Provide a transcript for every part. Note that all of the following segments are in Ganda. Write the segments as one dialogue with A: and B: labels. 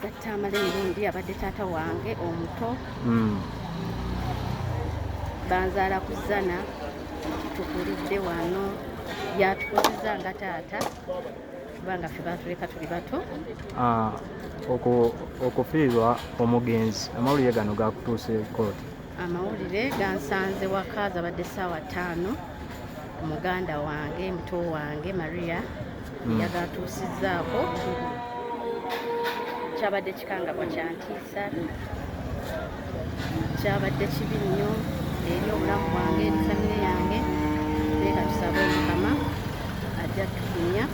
A: Mr. Tamale Mirundi abadde taata wange omuto. Banzaala ku Zana, tukulidde wano, yatukozeza nga taata kubanga ffe baatuleka tuli bato.
B: Okufiirwa omugenzi, amawulire gano gakutuuse kooti?
A: Amawulire gansanze waka zabadde ssaawa 5. Muganda wange muto wange Maria yagatuusizzaako. Kyabadde kikangabwa kyantiisa, kyabadde kibi nnyo eri obulamu bwange eri famire yange. Leeka tusabe Mukama ajja tukunya.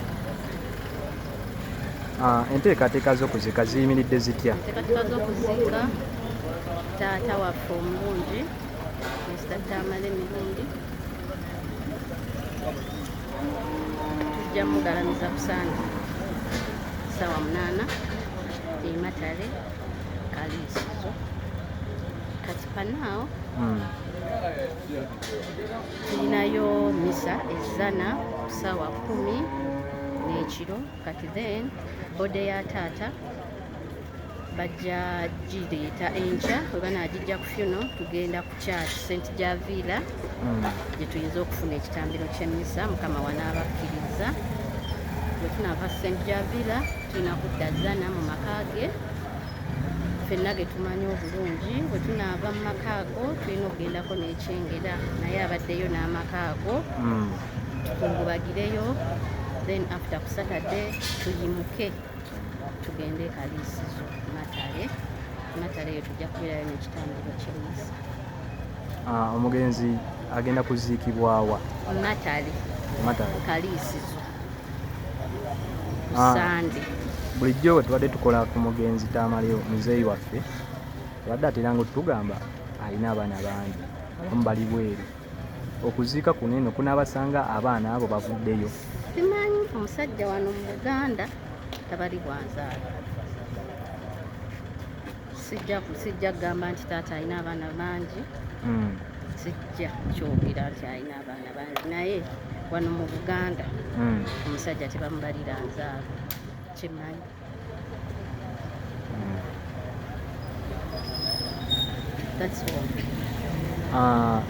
B: Enteekateeka z'okuziika ziyimiridde zitya?
A: Enteekateeka z'okuziika taata waffe omulungi Mr. Tamale Mirundi tujja mugalamiza ku Sande ssaawa 8 e Matale Kaliisizo. Kati panaawo tulinayo misa ezzana ku ssaawa 10 n'ekiro. Kati then bode ya taata bajja gireeta enkya, bwe banaagijja ku funeral tugenda ku church St. Javila gye tuyinza okufuna ekitambiro ky'emmisa Mukama wanaabakkiriza. Bwe tunaava St. Javila tulina kudda Zana mu maka ge ffenna ge tumanyi obulungi. Bwe tunaava mu maka ago tulina okugendako n'ekyengera, naye abaddeyo n'amaka ago tukungubagireyo. Then after ku Saturday tuyimuke tugende e Kaliisizo Matale. Matale eyo tujja kubeerayo n'ekitambiro ky'emmisa.
B: Omugenzi agenda kuziikibwawa?
A: Matale Kaliisizo Sande.
B: Bulijjo bwe tubadde tukola ku mugenzi Tamale muzeeyi waffe tubadde ateranga otugamba alina abaana bangi, abamu bali bweru. Okuziika kuno eno kunaabasanga abaana abo bavuddeyo?
A: Simanyi, omusajja wano mu Buganda tabali bwanzaala. Sijja kugamba nti taata alina abaana bangi, sijja kyogera nti alina abaana bangi, naye wano mu Buganda omusajja tebamubalira nzaala, kimanyi. That's all.